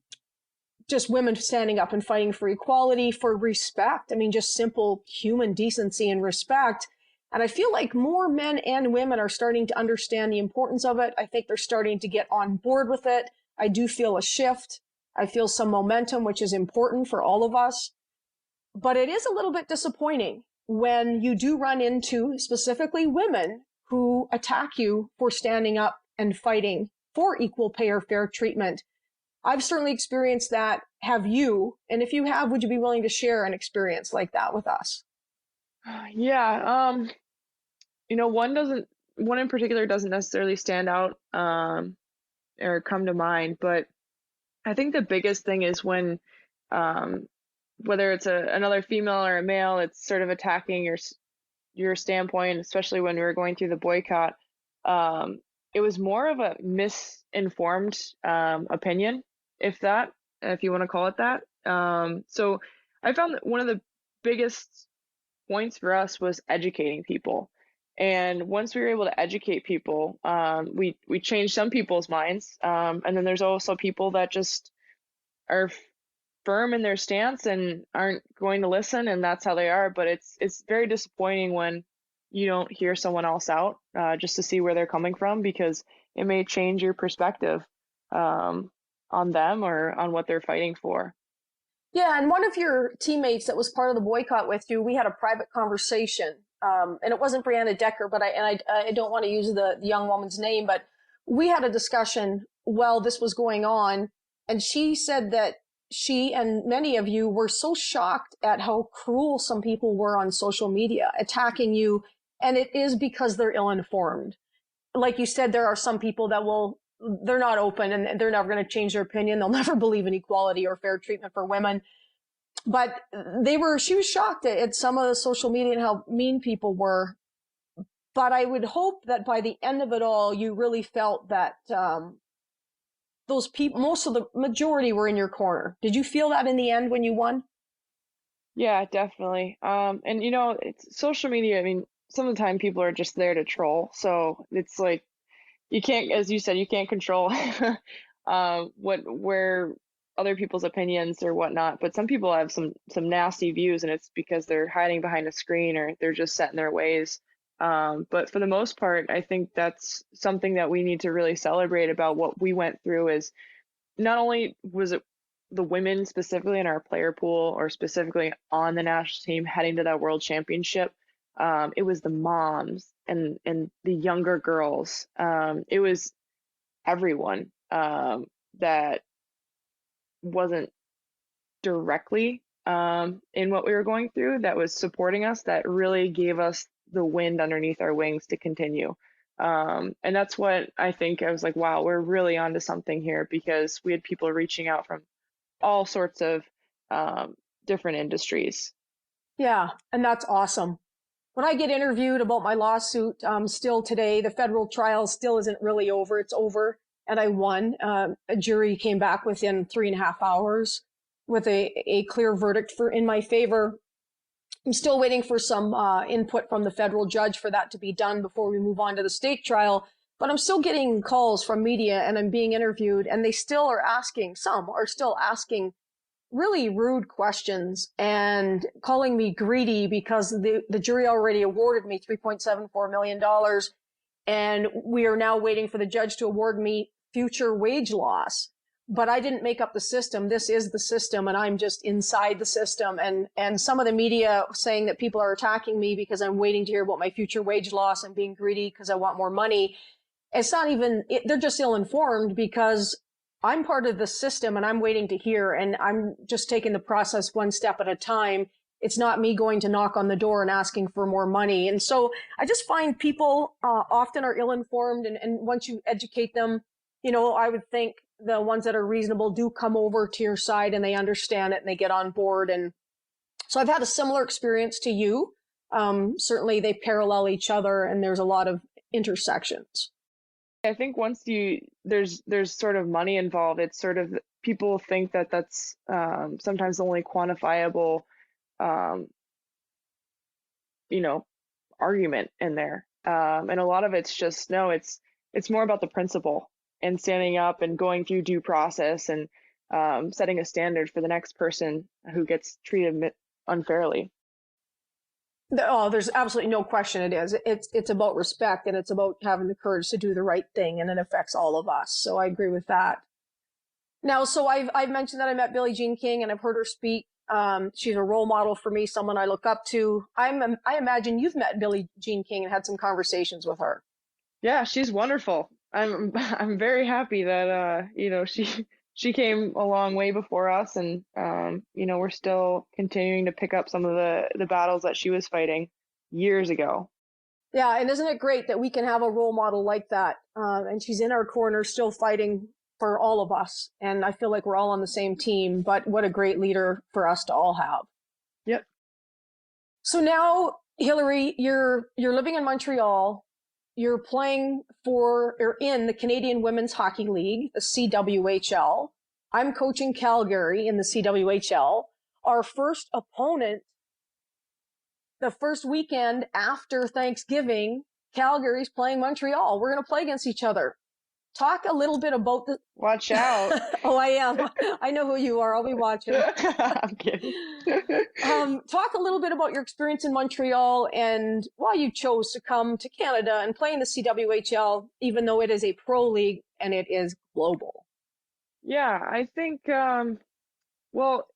Just women standing up and fighting for equality, for respect. I mean, just simple human decency and respect. And I feel like more men and women are starting to understand the importance of it. I think they're starting to get on board with it. I do feel a shift. I feel some momentum, which is important for all of us. But it is a little bit disappointing when you do run into specifically women who attack you for standing up and fighting for equal pay or fair treatment. I've certainly experienced that. Have you? And if you have, would you be willing to share an experience like that with us? Yeah. One in particular doesn't necessarily stand out or come to mind, but I think the biggest thing is when whether it's another female or a male, it's sort of attacking your standpoint, especially when we were going through the boycott. It was more of a misinformed opinion, if you want to call it that. So I found that one of the biggest points for us was educating people. And once we were able to educate people, we changed some people's minds. And then there's also people that just are firm in their stance and aren't going to listen, and that's how they are. But it's very disappointing when you don't hear someone else out just to see where they're coming from, because it may change your perspective on them or on what they're fighting for. Yeah, and one of your teammates that was part of the boycott with you, we had a private conversation, and it wasn't Brianna Decker, but I don't want to use the young woman's name, but we had a discussion while this was going on, and she said that she and many of you were so shocked at how cruel some people were on social media, attacking you, and it is because they're ill-informed. Like you said, there are some people that they're not open and they're never going to change their opinion. They'll never believe in equality or fair treatment for women. But she was shocked at some of the social media and how mean people were. But I would hope that by the end of it all, you really felt that those people, most of the majority were in your corner. Did you feel that in the end when you won? Yeah, definitely. And it's social media. I mean, some of the time people are just there to troll. So it's like, you can't, as you said, you can't control where other people's opinions or whatnot. But some people have some nasty views, and it's because they're hiding behind a screen or they're just set in their ways. But for the most part, I think that's something that we need to really celebrate about what we went through. Is not only was it the women specifically in our player pool or specifically on the national team heading to that world championship, it was the moms and the younger girls. It was everyone that wasn't directly in what we were going through that was supporting us, that really gave us the wind underneath our wings to continue. And that's what I think. I was like, wow, we're really onto something here, because we had people reaching out from all sorts of different industries. Yeah, and that's awesome. When I get interviewed about my lawsuit, still today, the federal trial still isn't really over. It's over, and I won. A jury came back within 3.5 hours with a clear verdict in my favor. I'm still waiting for some input from the federal judge for that to be done before we move on to the state trial. But I'm still getting calls from media and I'm being interviewed, and some are still asking really rude questions and calling me greedy because the jury already awarded me $3.74 million. And we are now waiting for the judge to award me future wage loss. But I didn't make up the system. This is the system, and I'm just inside the system. And some of the media saying that people are attacking me because I'm waiting to hear about my future wage loss and being greedy because I want more money. It's not even, they're just ill-informed because I'm part of the system and I'm waiting to hear, and I'm just taking the process one step at a time. It's not me going to knock on the door and asking for more money. And so I just find people often are ill-informed, and once you educate them, I would think the ones that are reasonable do come over to your side and they understand it and they get on board. And so I've had a similar experience to you. Certainly they parallel each other and there's a lot of intersections. I think once there's sort of money involved, it's sort of, people think that that's sometimes the only quantifiable, argument in there. And a lot of it's just, no, it's more about the principle and standing up and going through due process and setting a standard for the next person who gets treated unfairly. Oh, there's absolutely no question it is. It's about respect, and it's about having the courage to do the right thing, and it affects all of us. So I agree with that. Now, so I've mentioned that I met Billie Jean King and I've heard her speak. She's a role model for me, someone I look up to. I imagine you've met Billie Jean King and had some conversations with her. Yeah, she's wonderful. I'm very happy that she came a long way before us, and we're still continuing to pick up some of the battles that she was fighting years ago. Yeah, and isn't it great that we can have a role model like that? And she's in our corner, still fighting for all of us. And I feel like we're all on the same team. But what a great leader for us to all have. Yep. So now, Hilary, you're living in Montreal. You're playing in the Canadian Women's Hockey League, the CWHL. I'm coaching Calgary in the CWHL. Our first opponent, the first weekend after Thanksgiving, Calgary's playing Montreal. We're going to play against each other. Talk a little bit about the... Watch out. Oh, I am. I know who you are. I'll be watching. I'm kidding. Talk a little bit about your experience in Montreal and why you chose to come to Canada and play in the CWHL, even though it is a pro league and it is global. Yeah, I think, well,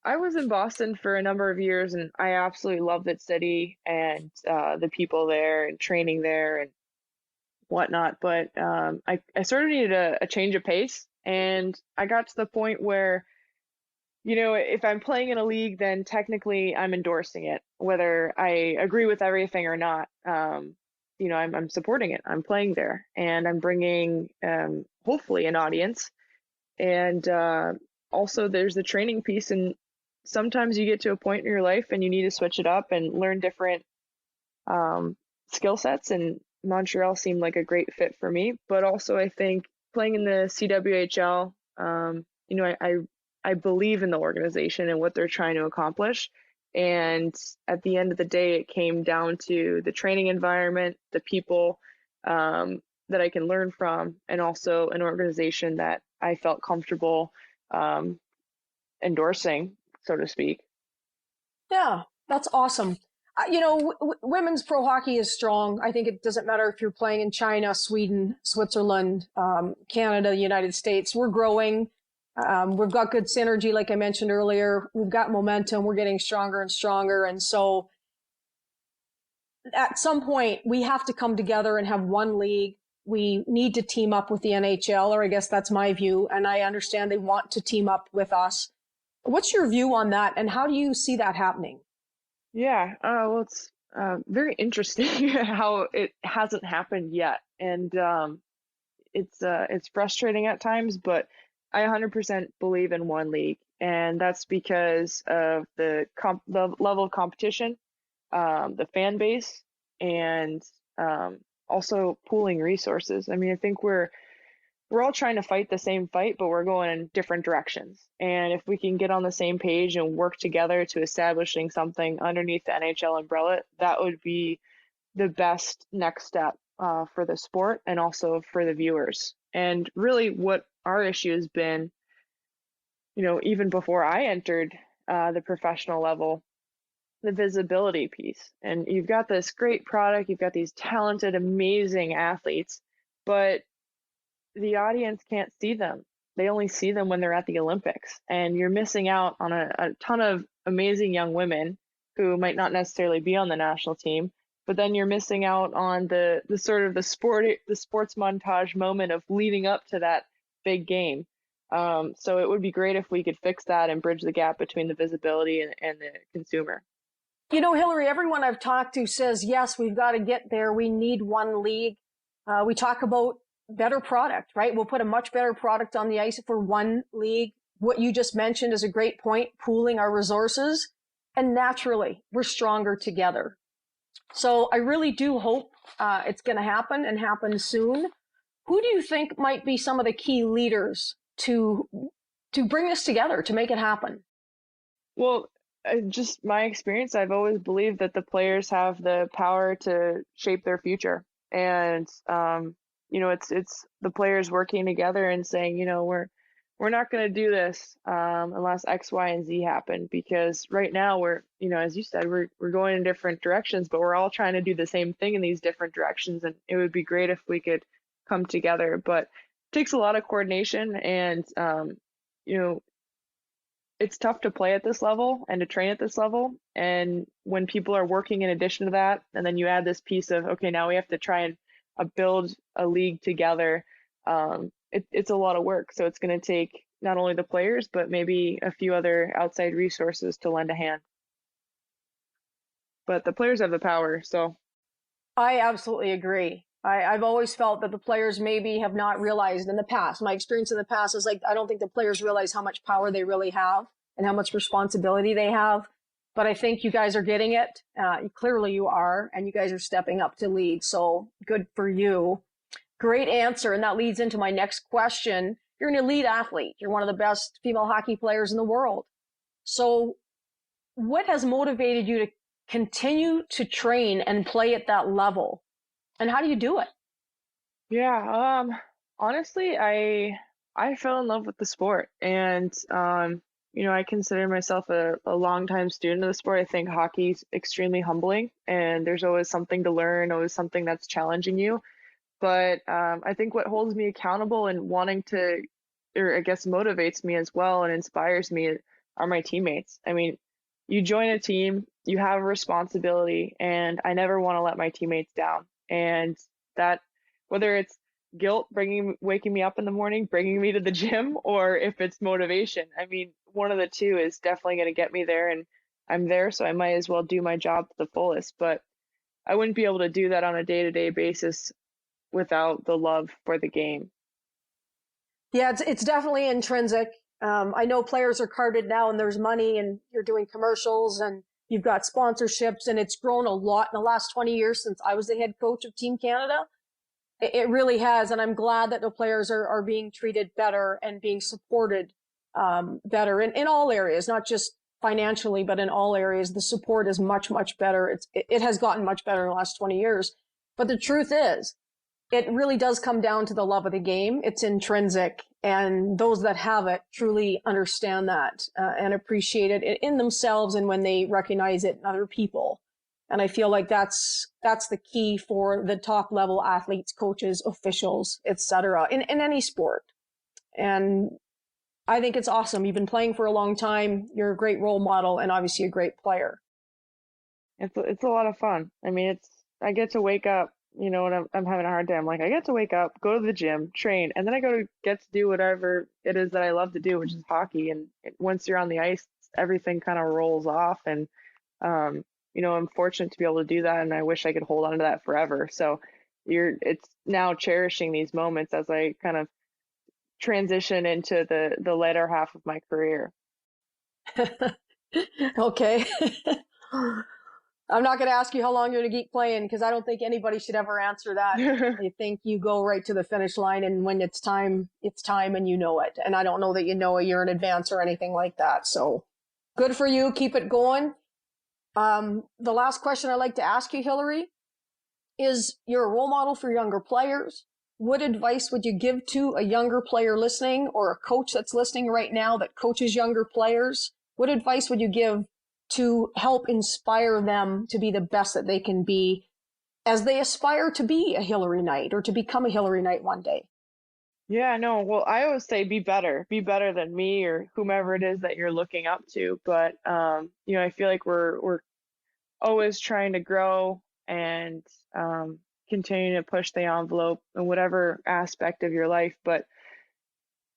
I was in Boston for a number of years and I absolutely loved that city and the people there and training there and whatnot, but I sort of needed a change of pace, and I got to the point where, if I'm playing in a league, then technically I'm endorsing it, whether I agree with everything or not. I'm supporting it. I'm playing there, and I'm bringing hopefully an audience, and also there's the training piece, and sometimes you get to a point in your life and you need to switch it up and learn different skill sets, and Montreal seemed like a great fit for me. But also I think playing in the CWHL, I believe in the organization and what they're trying to accomplish. And at the end of the day, it came down to the training environment, the people that I can learn from, and also an organization that I felt comfortable endorsing, so to speak. Yeah, that's awesome. Women's pro hockey is strong. I think it doesn't matter if you're playing in China, Sweden, Switzerland, Canada, the United States. We're growing. We've got good synergy, like I mentioned earlier. We've got momentum. We're getting stronger and stronger. And so at some point, we have to come together and have one league. We need to team up with the NHL, or I guess that's my view. And I understand they want to team up with us. What's your view on that? And how do you see that happening? Yeah, well, it's very interesting how it hasn't happened yet, and it's frustrating at times. But I 100% believe in one league, and that's because of the level of competition, the fan base, and also pooling resources. I mean, I think we're we're all trying to fight the same fight, but we're going in different directions. And if we can get on the same page and work together to establishing something underneath the NHL umbrella, that would be the best next step for the sport and also for the viewers. And really what our issue has been, even before I entered the professional level, the visibility piece. And you've got this great product, you've got these talented, amazing athletes, but the audience can't see them. They only see them when they're at the Olympics. And you're missing out on a ton of amazing young women who might not necessarily be on the national team, but then you're missing out on the sort of the sports montage moment of leading up to that big game. So it would be great if we could fix that and bridge the gap between the visibility and the consumer. Hilary, everyone I've talked to says, yes, we've got to get there. We need one league. We talk about better product, right? We'll put a much better product on the ice for one league. What you just mentioned is a great point, pooling our resources. And naturally, we're stronger together. So I really do hope it's going to happen and happen soon. Who do you think might be some of the key leaders to bring this together, to make it happen? Well, just my experience, I've always believed that the players have the power to shape their future. And, it's the players working together and saying, we're not going to do this unless X, Y, and Z happen. Because right now we're, as you said, we're going in different directions, but we're all trying to do the same thing in these different directions. And it would be great if we could come together. But it takes a lot of coordination, and it's tough to play at this level and to train at this level. And when people are working in addition to that, and then you add this piece of, okay, now we have to try and build a league together, it's a lot of work. So it's going to take not only the players, but maybe a few other outside resources to lend a hand. But the players have the power, so. I absolutely agree. I've always felt that the players maybe have not realized in the past. My experience in the past is I don't think the players realize how much power they really have and how much responsibility they have. But I think you guys are getting it. Clearly you are, and you guys are stepping up to lead. So good for you. Great answer. And that leads into my next question. You're an elite athlete. You're one of the best female hockey players in the world. So what has motivated you to continue to train and play at that level? And how do you do it? Yeah, honestly, I fell in love with the sport, and I consider myself a longtime student of the sport. I think hockey's extremely humbling, and there's always something to learn, always something that's challenging you. But I think what holds me accountable and wanting to, or I guess motivates me as well and inspires me, are my teammates. I mean, you join a team, you have a responsibility, and I never want to let my teammates down. And that, whether it's guilt waking me up in the morning, bringing me to the gym, or if it's motivation, I mean, one of the two is definitely going to get me there, and I'm there, so I might as well do my job to the fullest. But I wouldn't be able to do that on a day-to-day basis without the love for the game. Yeah, it's definitely intrinsic. I know players are carded now, and there's money, and you're doing commercials, and you've got sponsorships, and it's grown a lot in the last 20 years since I was the head coach of Team Canada. It really has, and I'm glad that the players are being treated better and being supported better in all areas, not just financially, but in all areas. The support is much, much better. It has gotten much better in the last 20 years. But the truth is, it really does come down to the love of the game. It's intrinsic, and those that have it truly understand that and appreciate it in themselves and when they recognize it in other people. And I feel like that's the key for the top level athletes, coaches, officials, etc. in any sport. And I think it's awesome. You've been playing for a long time. You're a great role model and obviously a great player. It's a lot of fun. I mean, I get to wake up, when I'm having a hard day. I'm like, I get to wake up, go to the gym, train, and then I get to do whatever it is that I love to do, which is hockey. And once you're on the ice, everything kind of rolls off. And I'm fortunate to be able to do that, and I wish I could hold on to that forever. So it's now cherishing these moments as I kind of transition into the latter half of my career. Okay. I'm not going to ask you how long you're going to keep playing because I don't think anybody should ever answer that. I think you go right to the finish line, and when it's time and you know it. And I don't know that you know a year in advance or anything like that. So good for you. Keep it going. The last question I'd like to ask you, Hilary, is you're a role model for younger players. What advice would you give to a younger player listening or a coach that's listening right now that coaches younger players? What advice would you give to help inspire them to be the best that they can be as they aspire to be a Hilary Knight or to become a Hilary Knight one day? Yeah, no, well, I always say be better than me or whomever it is that you're looking up to. But, I feel like we're always trying to grow and continue to push the envelope in whatever aspect of your life. But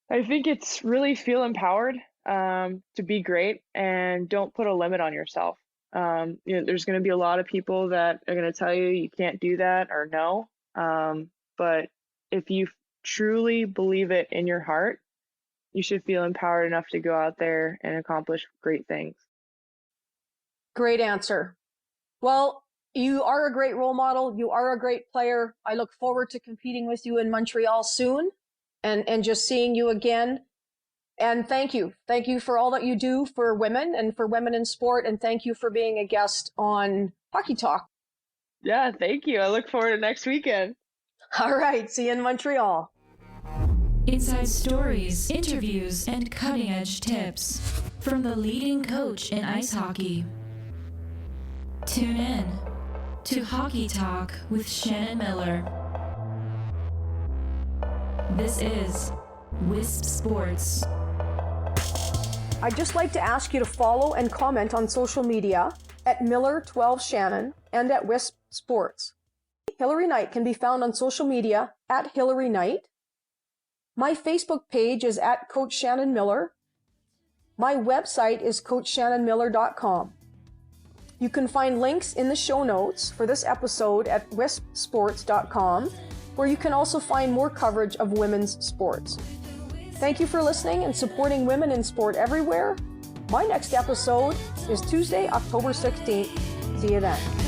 I think it's really feel empowered to be great and don't put a limit on yourself. There's going to be a lot of people that are going to tell you can't do that or no. But if you truly believe it in your heart, you should feel empowered enough to go out there and accomplish great things. Great answer. Well, you are a great role model. You are a great player. I look forward to competing with you in Montreal soon and just seeing you again. And thank you. Thank you for all that you do for women and for women in sport. And thank you for being a guest on Hockey Talk. Yeah, thank you. I look forward to next weekend. All right. See you in Montreal. Inside stories, interviews, and cutting-edge tips from the leading coach in ice hockey. Tune in to Hockey Talk with Shannon Miller. This is Wisp Sports. I'd just like to ask you to follow and comment on social media at Miller12Shannon and at Wisp Sports. Hilary Knight can be found on social media at Hilary Knight. My Facebook page is at Coach Shannon Miller. My website is CoachShannonMiller.com. You can find links in the show notes for this episode at wispsports.com, where you can also find more coverage of women's sports. Thank you for listening and supporting women in sport everywhere. My next episode is Tuesday, October 16th. See you then.